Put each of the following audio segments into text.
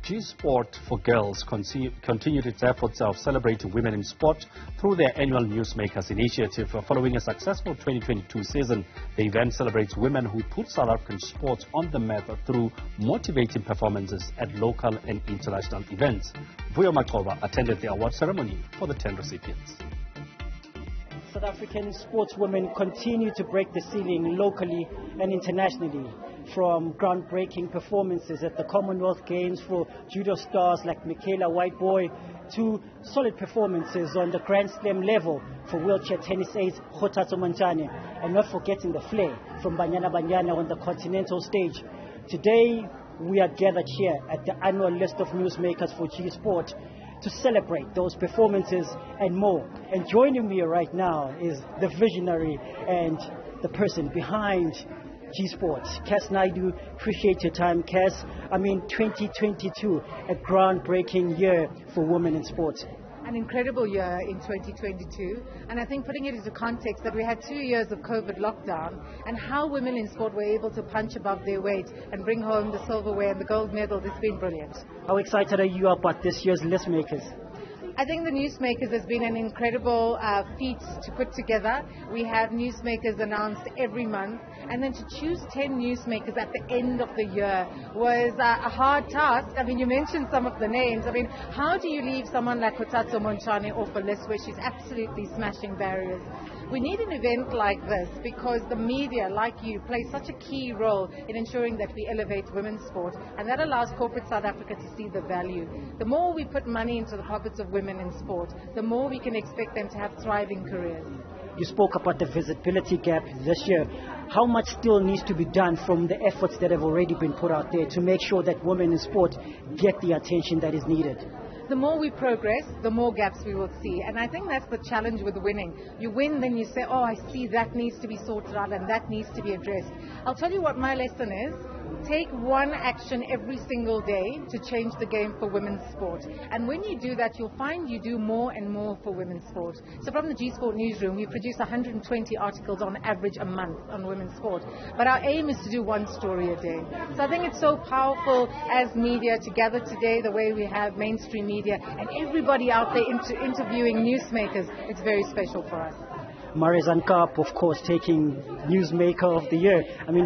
Gsport for Girls continued its efforts of celebrating women in sport through their annual Newsmakers initiative. Following a successful 2022 season, the event celebrates women who put South African sports on the map through motivating performances at local and international events. Vuyo Macoba attended the award ceremony for the 10 recipients. South African sportswomen continue to break the ceiling locally and internationally, from groundbreaking performances at the Commonwealth Games for judo stars like Michaela Whiteboy to solid performances on the Grand Slam level for wheelchair tennis ace Kgothatso Montjane, and not forgetting the flair from Banyana Banyana on the continental stage. Today, we are gathered here at the annual list of newsmakers for Gsport to celebrate those performances and more. And joining me right now is the visionary and the person behind Gsport, Cass Naidu. Appreciate your time, Cass. 2022, a groundbreaking year for women in sports. An incredible year in 2022, and I think putting it into context that we had 2 years of COVID lockdown and how women in sport were able to punch above their weight and bring home the silverware and the gold medals, it's been brilliant. How excited are you about this year's list makers? I think the Newsmakers has been an incredible feat to put together. We have Newsmakers announced every month, and then to choose 10 Newsmakers at the end of the year was a hard task. You mentioned some of the names. How do you leave someone like Kgothatso Montjane off a list where she's absolutely smashing barriers? We need an event like this because the media, like you, plays such a key role in ensuring that we elevate women's sport, and that allows corporate South Africa to see the value. The more we put money into the pockets of women in sport, the more we can expect them to have thriving careers. You spoke about the visibility gap this year. How much still needs to be done from the efforts that have already been put out there to make sure that women in sport get the attention that is needed? The more we progress, the more gaps we will see. And I think that's the challenge with winning. You win, then you say, oh, I see that needs to be sorted out and that needs to be addressed. I'll tell you what my lesson is. Take one action every single day to change the game for women's sport. And when you do that, you'll find you do more and more for women's sport. So from the Gsport newsroom, we produce 120 articles on average a month on women's sport. But our aim is to do one story a day. So I think it's so powerful as media to gather today the way we have mainstream media and everybody out there interviewing newsmakers. It's very special for us. Marizanne Kaap, of course, taking Newsmaker of the Year.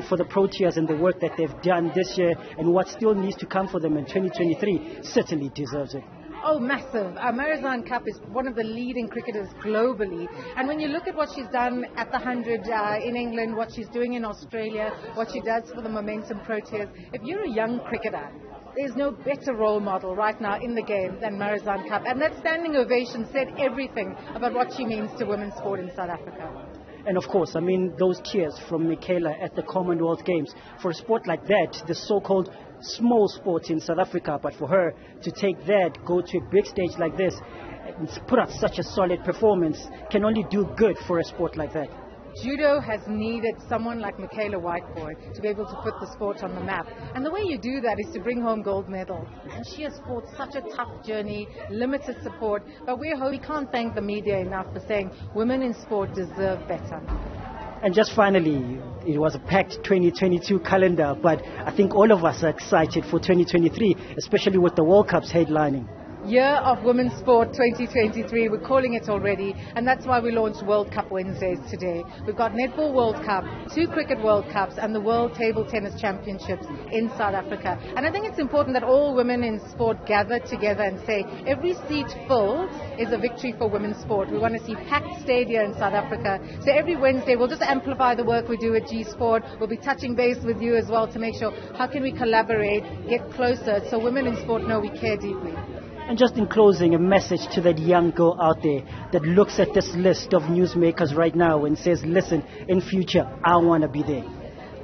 For the Proteas and the work that they've done this year and what still needs to come for them in 2023, certainly deserves it. Oh, massive. Marizanne Kaap is one of the leading cricketers globally. And when you look at what she's done at the 100 in England, what she's doing in Australia, what she does for the Momentum Proteas, if you're a young cricketer, there's no better role model right now in the game than Marizanne Kaap. And that standing ovation said everything about what she means to women's sport in South Africa. And of course, those tears from Michaela at the Commonwealth Games. For a sport like that, the so-called small sport in South Africa, but for her to take that, go to a big stage like this, and put out such a solid performance, can only do good for a sport like that. Judo has needed someone like Michaela Whiteboy to be able to put the sport on the map. And the way you do that is to bring home gold medals. And she has fought such a tough journey, limited support. But we can't thank the media enough for saying women in sport deserve better. And just finally, it was a packed 2022 calendar, but I think all of us are excited for 2023, especially with the World Cups headlining. Year of Women's Sport 2023, we're calling it already, and that's why we launched World Cup Wednesdays today. We've got Netball World Cup, 2 Cricket World Cups, and the World Table Tennis Championships in South Africa. And I think it's important that all women in sport gather together and say every seat filled is a victory for women's sport. We want to see packed stadia in South Africa. So every Wednesday we'll just amplify the work we do at Gsport. We'll be touching base with you as well to make sure how can we collaborate, get closer, so women in sport know we care deeply. And just in closing, a message to that young girl out there that looks at this list of newsmakers right now and says, listen, in future, I want to be there.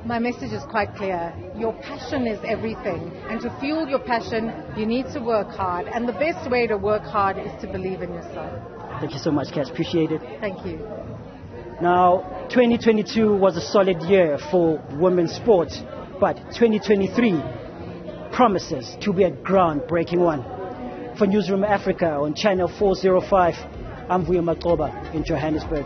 My message is quite clear. Your passion is everything. And to fuel your passion, you need to work hard. And the best way to work hard is to believe in yourself. Thank you so much, Cass. Appreciate it. Thank you. Now, 2022 was a solid year for women's sports, but 2023 promises to be a groundbreaking one. For Newzroom Afrika on channel 405, I'm Vuyo Macoba in Johannesburg.